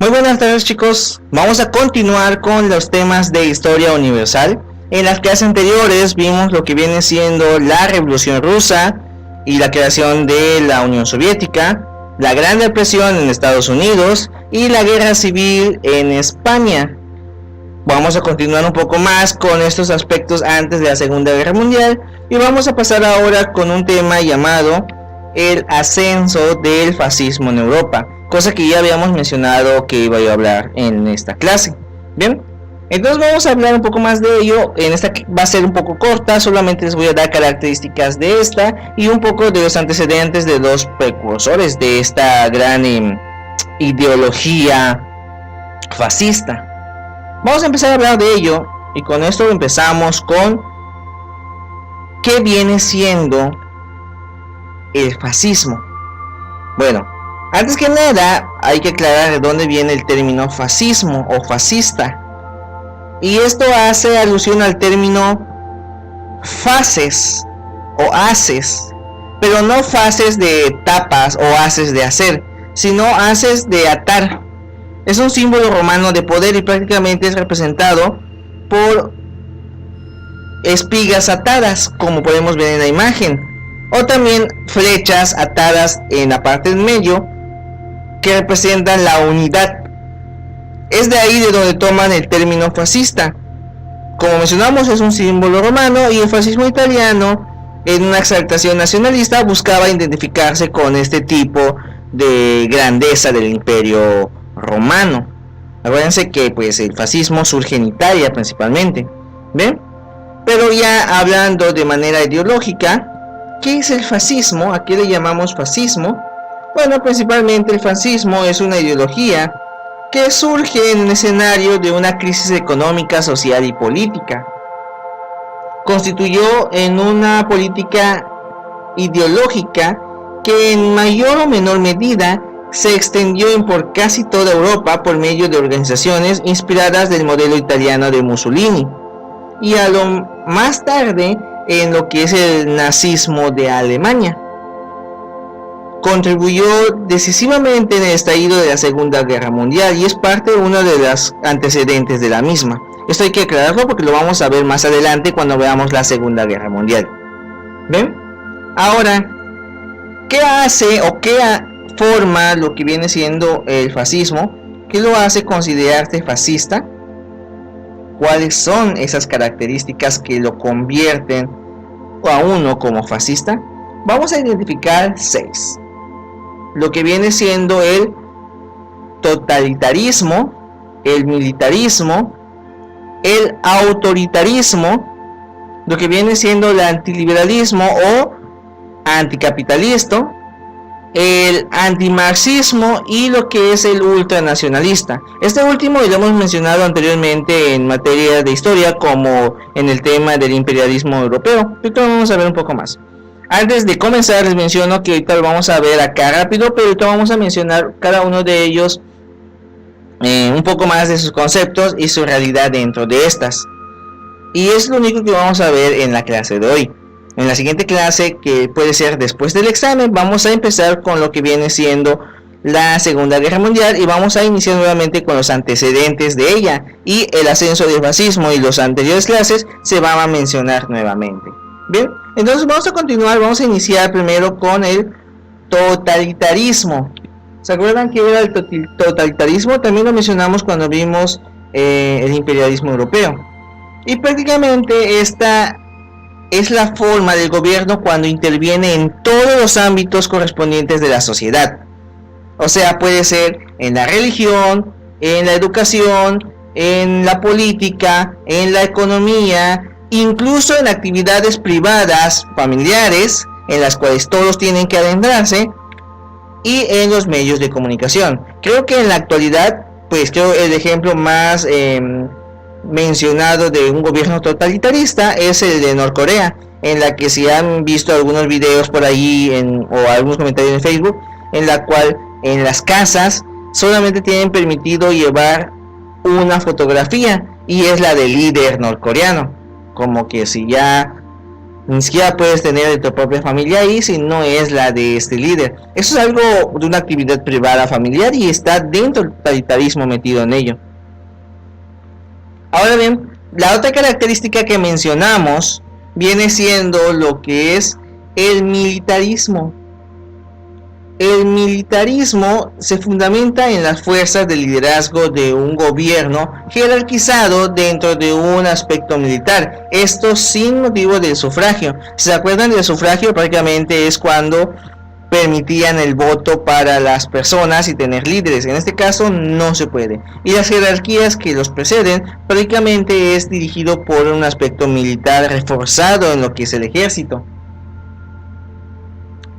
Muy buenas tardes, chicos. Vamos a continuar con los temas de historia universal. En las clases anteriores vimos lo que viene siendo la Revolución Rusa y la creación de la Unión Soviética, la Gran Depresión en Estados Unidos y la Guerra Civil en España. Vamos a continuar un poco más con estos aspectos antes de la Segunda Guerra Mundial y vamos a pasar ahora con un tema llamado el ascenso del fascismo en Europa, cosa que ya habíamos mencionado que iba a hablar en esta clase. Bien, entonces vamos a hablar un poco más de ello. En esta va a ser un poco corta, solamente les voy a dar características de esta y un poco de los antecedentes de los precursores de esta gran ideología fascista. Vamos a empezar a hablar de ello y con esto empezamos con qué viene siendo el fascismo. Bueno, antes que nada hay que aclarar de dónde viene el término fascismo o fascista, y esto hace alusión al término fases o haces, pero no fases de etapas o haces de hacer, sino haces de atar. Es un símbolo romano de poder y prácticamente es representado por espigas atadas, como podemos ver en la imagen, o también flechas atadas en la parte del medio que representan la unidad. Es de ahí de donde toman el término fascista. Como mencionamos, es un símbolo romano y el fascismo italiano, en una exaltación nacionalista, buscaba identificarse con este tipo de grandeza del imperio romano. Acuérdense que pues el fascismo surge en Italia principalmente, ¿ven? Pero ya hablando de manera ideológica, ¿qué es el fascismo? ¿A qué le llamamos fascismo? Bueno, principalmente el fascismo es una ideología que surge en un escenario de una crisis económica, social y política. Constituyó en una política ideológica que en mayor o menor medida se extendió por casi toda Europa por medio de organizaciones inspiradas del modelo italiano de Mussolini y a lo más tarde en lo que es el nazismo de Alemania. Contribuyó decisivamente en el estallido de la Segunda Guerra Mundial y es parte de uno de los antecedentes de la misma. Esto hay que aclararlo porque lo vamos a ver más adelante cuando veamos la Segunda Guerra Mundial. ¿Ven? Ahora, ¿qué hace o qué forma lo que viene siendo el fascismo? ¿Qué lo hace considerarse fascista? ¿Cuáles son esas características que lo convierten a uno como fascista? Vamos a identificar 6. Lo que viene siendo el totalitarismo, el militarismo, el autoritarismo, lo que viene siendo el antiliberalismo o anticapitalista, el antimarxismo y lo que es el ultranacionalista. Este último lo hemos mencionado anteriormente en materia de historia, como en el tema del imperialismo europeo. Ahorita vamos a ver un poco más. Antes de comenzar les menciono que ahorita lo vamos a ver acá rápido, pero ahorita vamos a mencionar cada uno de ellos, un poco más de sus conceptos y su realidad dentro de estas. Y es lo único que vamos a ver en la clase de hoy. En la siguiente clase, que puede ser después del examen, vamos a empezar con lo que viene siendo la Segunda Guerra Mundial y vamos a iniciar nuevamente con los antecedentes de ella, y el ascenso del fascismo y las anteriores clases se van a mencionar nuevamente. Bien, entonces vamos a continuar, vamos a iniciar primero con el totalitarismo. ¿Se acuerdan que era el totalitarismo? También lo mencionamos cuando vimos el imperialismo europeo. Y prácticamente esta es la forma del gobierno cuando interviene en todos los ámbitos correspondientes de la sociedad. O sea, puede ser en la religión, en la educación, en la política, en la economía, incluso en actividades privadas, familiares, en las cuales todos tienen que adentrarse, y en los medios de comunicación. Creo que en la actualidad, pues creo el ejemplo más mencionado de un gobierno totalitarista es el de Norcorea, en la que si han visto algunos videos por ahí o algunos comentarios en Facebook, en la cual en las casas solamente tienen permitido llevar una fotografía y es la del líder norcoreano, como que si ya Ni siquiera puedes tener de tu propia familia ahí si no es la de este líder. Eso es algo de una actividad privada familiar y está dentro del totalitarismo metido en ello. Ahora bien, la otra característica que mencionamos viene siendo lo que es el militarismo. El militarismo se fundamenta en las fuerzas de liderazgo de un gobierno jerarquizado dentro de un aspecto militar. Esto sin motivo del sufragio. Si se acuerdan del sufragio, prácticamente es cuando permitían el voto para las personas y tener líderes. En este caso no se puede. Y las jerarquías que los preceden prácticamente es dirigido por un aspecto militar reforzado en lo que es el ejército.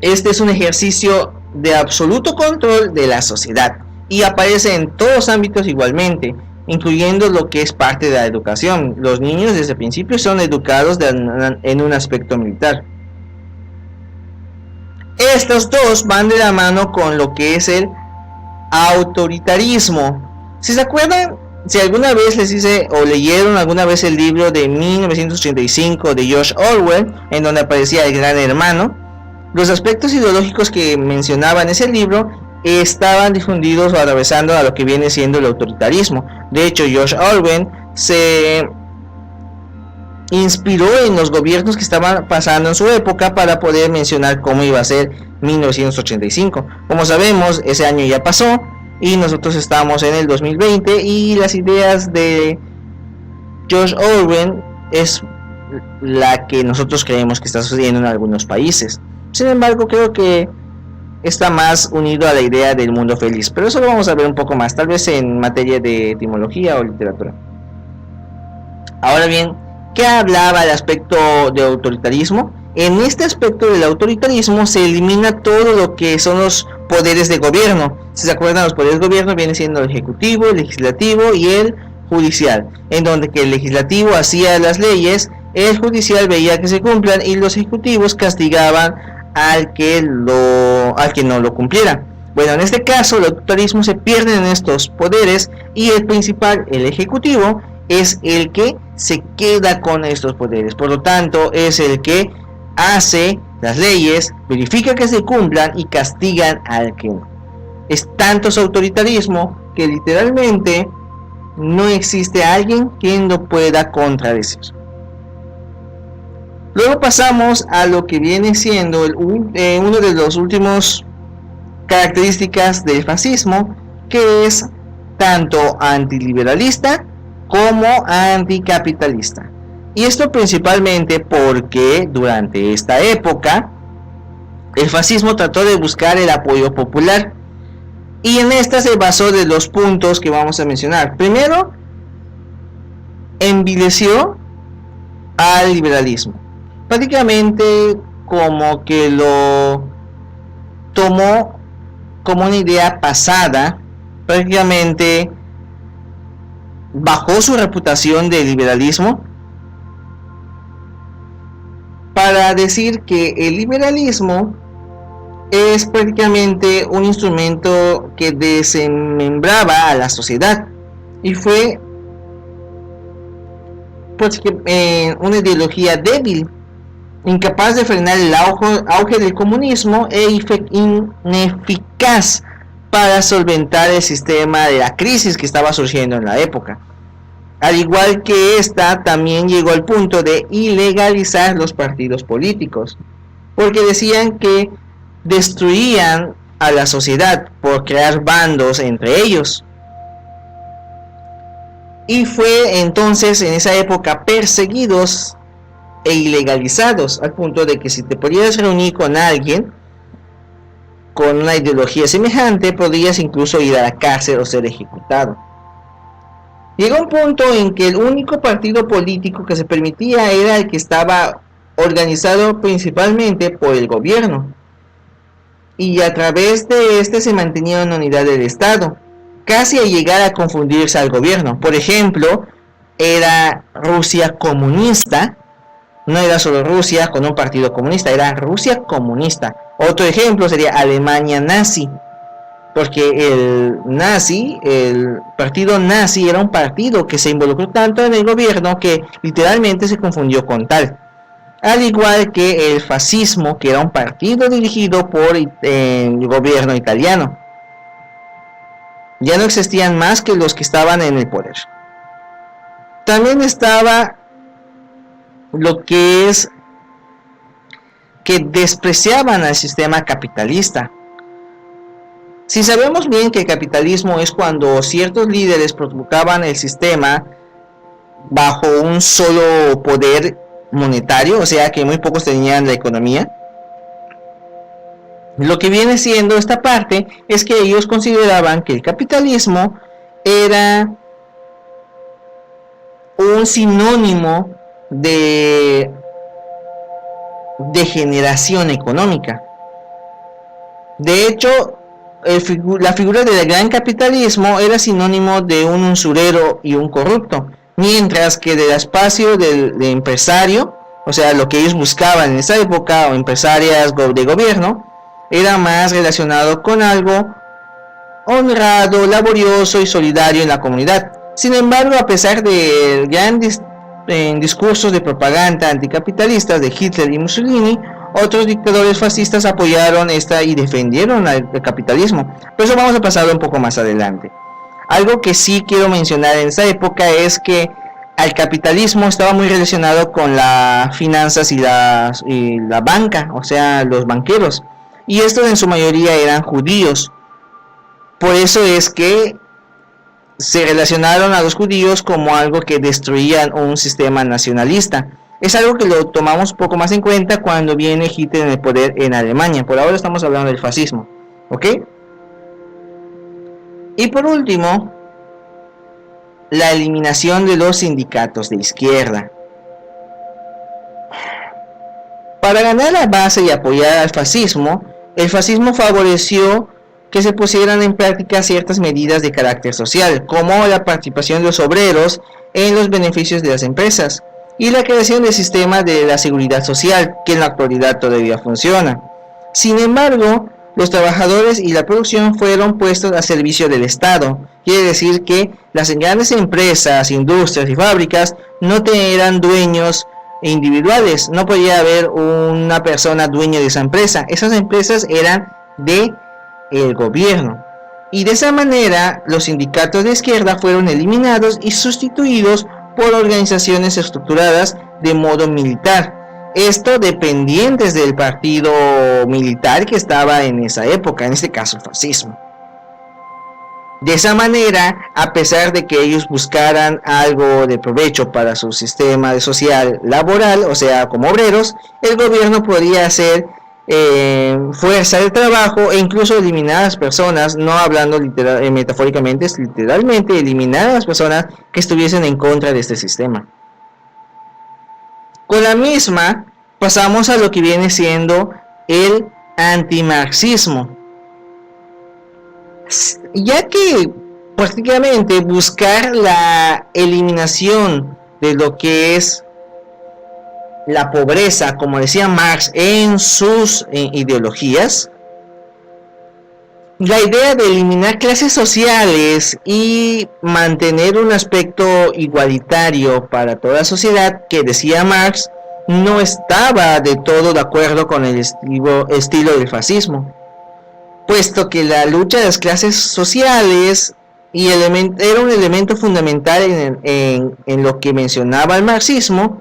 Este es un ejercicio de absoluto control de la sociedad y aparece en todos los ámbitos igualmente, incluyendo lo que es parte de la educación. Los niños desde el principio son educados en un aspecto militar. Estos dos van de la mano con lo que es el autoritarismo. Si se acuerdan, si alguna vez les hice o leyeron alguna vez el libro de 1985 de George Orwell, en donde aparecía el Gran Hermano, los aspectos ideológicos que mencionaba en ese libro estaban difundidos o atravesando a lo que viene siendo el autoritarismo. De hecho, George Orwell se inspiró en los gobiernos que estaban pasando en su época para poder mencionar cómo iba a ser 1985. Como sabemos, ese año ya pasó y nosotros estamos en el 2020 y las ideas de George Orwell es la que nosotros creemos que está sucediendo en algunos países. Sin embargo, creo que está más unido a la idea del mundo feliz, pero eso lo vamos a ver un poco más, tal vez en materia de etimología o literatura. Ahora bien, ¿qué hablaba el aspecto de autoritarismo? En este aspecto del autoritarismo se elimina todo lo que son los poderes de gobierno. Si se acuerdan, los poderes de gobierno vienen siendo el ejecutivo, el legislativo y el judicial, en donde que el legislativo hacía las leyes, el judicial veía que se cumplan y los ejecutivos castigaban al que no lo cumpliera. Bueno, en este caso el autoritarismo se pierde en estos poderes y el principal, el ejecutivo, es el que se queda con estos poderes. Por lo tanto, es el que hace las leyes, verifica que se cumplan y castigan al que no. Es tanto su autoritarismo que literalmente no existe alguien quien lo pueda contradecir. Luego pasamos a lo que viene siendo uno de los últimos características del fascismo, que es tanto antiliberalista como anticapitalista. Y esto principalmente porque durante esta época el fascismo trató de buscar el apoyo popular y en esta se basó de los puntos que vamos a mencionar. Primero, envileció al liberalismo. Prácticamente como que lo tomó como una idea pasada, prácticamente bajó su reputación de liberalismo para decir que el liberalismo es prácticamente un instrumento que desmembraba a la sociedad y fue pues una ideología débil, incapaz de frenar el auge del comunismo e ineficaz para solventar el sistema de la crisis que estaba surgiendo en la época. Al igual que esta, también llegó al punto de ilegalizar los partidos políticos, porque decían que destruían a la sociedad por crear bandos entre ellos. Y fue entonces en esa época perseguidos e ilegalizados, al punto de que si te podías reunir con alguien con una ideología semejante, podías incluso ir a la cárcel o ser ejecutado. Llegó un punto en que el único partido político que se permitía era el que estaba organizado principalmente por el gobierno, y a través de este se mantenía una unidad del Estado, casi a llegar a confundirse al gobierno. Por ejemplo, era Rusia comunista. No era solo Rusia con un partido comunista, era Rusia comunista. Otro ejemplo sería Alemania nazi, porque el partido nazi era un partido que se involucró tanto en el gobierno que literalmente se confundió con tal. al igual que el fascismo, que era un partido dirigido por el gobierno italiano. Ya no existían más que los que estaban en el poder. También estaba lo que es que despreciaban al sistema capitalista. Si sabemos bien que el capitalismo es cuando ciertos líderes provocaban el sistema bajo un solo poder monetario, o sea que muy pocos tenían la economía, lo que viene siendo esta parte es que ellos consideraban que el capitalismo era un sinónimo de degeneración económica. De hecho, la figura del gran capitalismo era sinónimo de un usurero y un corrupto, mientras que del espacio del empresario, o sea, lo que ellos buscaban en esa época, o empresarias de gobierno, era más relacionado con algo honrado, laborioso y solidario en la comunidad. Sin embargo, a pesar de grandes discursos de propaganda anticapitalistas de Hitler y Mussolini, otros dictadores fascistas apoyaron esta y defendieron el capitalismo. Pero eso vamos a pasarlo un poco más adelante. Algo que sí quiero mencionar en esa época es que el capitalismo estaba muy relacionado con las finanzas y la banca, o sea, los banqueros. Y estos en su mayoría eran judíos. Por eso es que se relacionaron a los judíos como algo que destruían un sistema nacionalista. Es algo que lo tomamos un poco más en cuenta cuando viene Hitler en el poder en Alemania. Por ahora estamos hablando del fascismo, ¿ok? Y por último, la eliminación de los sindicatos de izquierda. Para ganar la base y apoyar al fascismo, el fascismo favoreció que se pusieran en práctica ciertas medidas de carácter social, como la participación de los obreros en los beneficios de las empresas y la creación del sistema de la seguridad social, que en la actualidad todavía funciona. Sin embargo, los trabajadores y la producción fueron puestos a servicio del Estado. Quiere decir que las grandes empresas, industrias y fábricas no eran dueños individuales, no podía haber una persona dueña de esa empresa. Esas empresas eran de el gobierno, y de esa manera los sindicatos de izquierda fueron eliminados y sustituidos por organizaciones estructuradas de modo militar, esto dependientes del partido militar que estaba en esa época, en este caso el fascismo. De esa manera, a pesar de que ellos buscaran algo de provecho para su sistema de social laboral, o sea, como obreros, el gobierno podía hacer fuerza de trabajo e incluso eliminar a las personas, no hablando metafóricamente, es literalmente eliminar a las personas que estuviesen en contra de este sistema. Con la misma pasamos a lo que viene siendo el antimarxismo, ya que prácticamente buscar la eliminación de lo que es la pobreza, como decía Marx en sus ideologías, la idea de eliminar clases sociales y mantener un aspecto igualitario para toda la sociedad, que decía Marx, no estaba de todo de acuerdo con el estilo del fascismo, puesto que la lucha de las clases sociales era un elemento fundamental en lo que mencionaba el marxismo,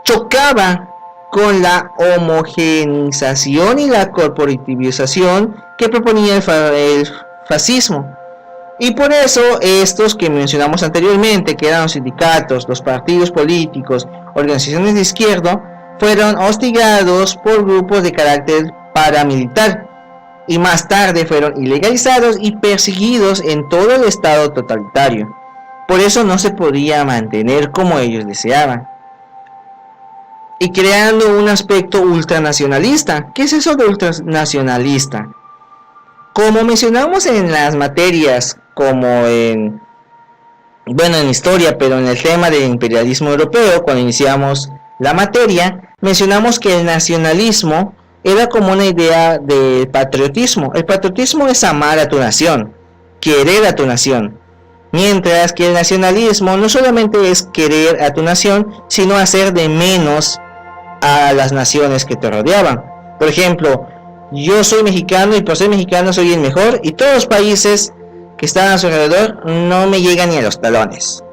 chocaba con la homogeneización y la corporativización que proponía el fascismo. Y por eso estos que mencionamos anteriormente, que eran los sindicatos, los partidos políticos, organizaciones de izquierda, fueron hostigados por grupos de carácter paramilitar y más tarde fueron ilegalizados y perseguidos en todo el estado totalitario. Por eso no se podía mantener como ellos deseaban, y creando un aspecto ultranacionalista. ¿Qué es eso de ultranacionalista? Como mencionamos en las materias, como en historia, pero en el tema del imperialismo europeo, cuando iniciamos la materia, mencionamos que el nacionalismo era como una idea de patriotismo. El patriotismo es amar a tu nación, querer a tu nación, mientras que el nacionalismo no solamente es querer a tu nación, sino hacer de menos a las naciones que te rodeaban. Por ejemplo, yo soy mexicano y por ser mexicano soy el mejor, y todos los países que están a su alrededor no me llegan ni a los talones.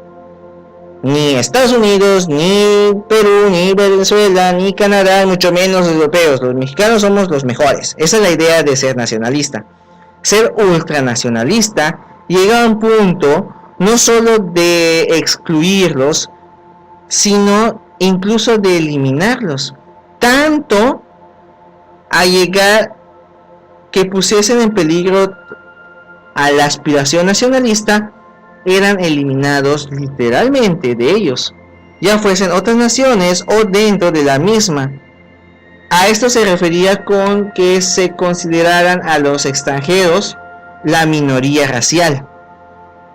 Ni Estados Unidos, ni Perú, ni Venezuela, ni Canadá, mucho menos los europeos. Los mexicanos somos los mejores. Esa es la idea de ser nacionalista. Ser ultranacionalista llega a un punto no solo de excluirlos, sino incluso de eliminarlos. Tanto a llegar que pusiesen en peligro a la aspiración nacionalista, eran eliminados literalmente de ellos, ya fuesen otras naciones o dentro de la misma. A esto se refería con que se consideraran a los extranjeros la minoría racial.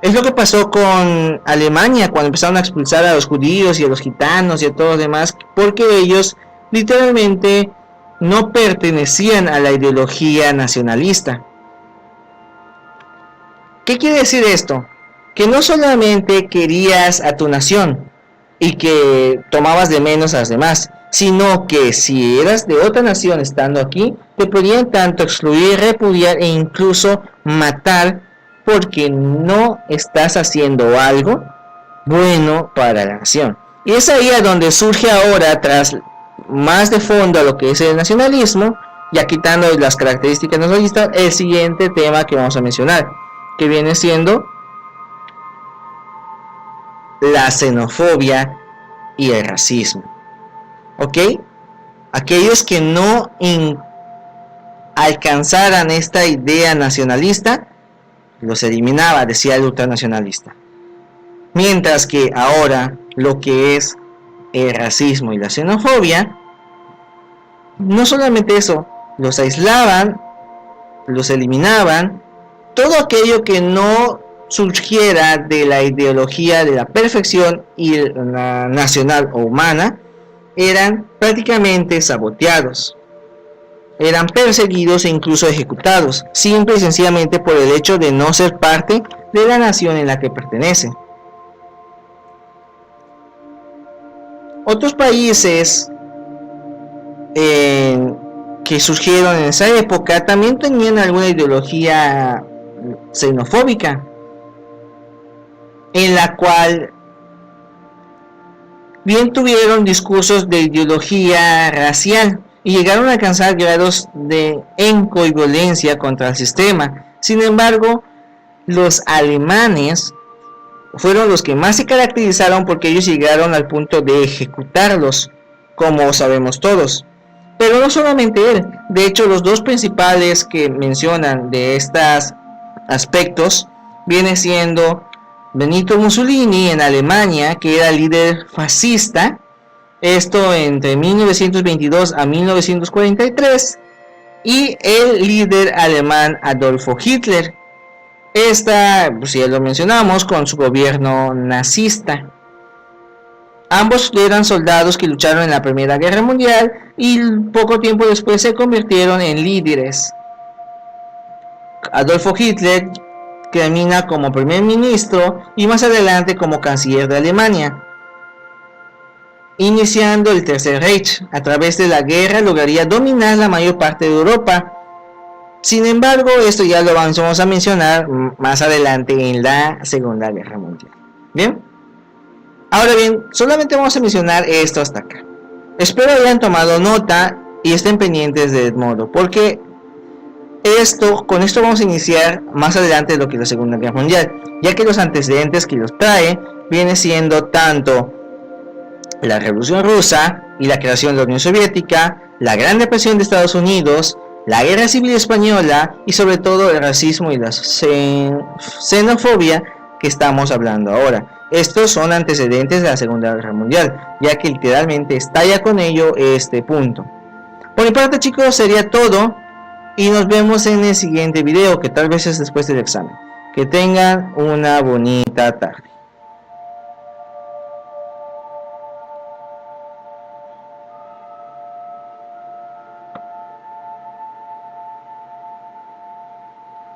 Es lo que pasó con Alemania cuando empezaron a expulsar a los judíos y a los gitanos y a todos los demás, porque ellos literalmente no pertenecían a la ideología nacionalista. ¿Qué quiere decir esto? Que no solamente querías a tu nación y que tomabas de menos a las demás, sino que si eras de otra nación estando aquí, te podían tanto excluir, repudiar e incluso matar porque no estás haciendo algo bueno para la nación. Y es ahí a donde surge ahora, tras más de fondo a lo que es el nacionalismo, ya quitando las características nacionalistas, el siguiente tema que vamos a mencionar, que viene siendo la xenofobia y el racismo. ¿Ok? Aquellos que no alcanzaran esta idea nacionalista, los eliminaba, decía el ultranacionalista. Mientras que ahora lo que es el racismo y la xenofobia, no solamente eso, los aislaban, los eliminaban, todo aquello que no surgiera de la ideología de la perfección y la nacional o humana, eran prácticamente saboteados, eran perseguidos e incluso ejecutados, simple y sencillamente por el hecho de no ser parte de la nación en la que pertenecen. Otros países que surgieron en esa época también tenían alguna ideología xenofóbica, en la cual bien tuvieron discursos de ideología racial y llegaron a alcanzar grados de enco y violencia contra el sistema. Sin embargo, los alemanes fueron los que más se caracterizaron porque ellos llegaron al punto de ejecutarlos, como sabemos todos. Pero no solamente él, de hecho los dos principales que mencionan de estos aspectos viene siendo Benito Mussolini en Alemania, que era líder fascista, esto entre 1922 a 1943, y el líder alemán Adolfo Hitler, pues ya lo mencionamos, con su gobierno nazista. Ambos eran soldados que lucharon en la Primera Guerra Mundial y poco tiempo después se convirtieron en líderes. Adolfo Hitler termina como primer ministro y más adelante como canciller de Alemania, iniciando el Tercer Reich. A través de la guerra lograría dominar la mayor parte de Europa. Sin embargo, esto ya lo vamos a mencionar más adelante en la Segunda Guerra Mundial. Bien, ahora bien, solamente vamos a mencionar esto hasta acá. Espero hayan tomado nota y estén pendientes de Edmodo, porque con esto vamos a iniciar más adelante lo que es la Segunda Guerra Mundial, ya que los antecedentes que los trae viene siendo tanto la Revolución Rusa y la creación de la Unión Soviética, la Gran Depresión de Estados Unidos, la Guerra Civil Española y sobre todo el racismo y la xenofobia que estamos hablando ahora. Estos son antecedentes de la Segunda Guerra Mundial, ya que literalmente estalla con ello este punto. Por mi parte, chicos, sería todo y nos vemos en el siguiente video, que tal vez es después del examen. Que tengan una bonita tarde.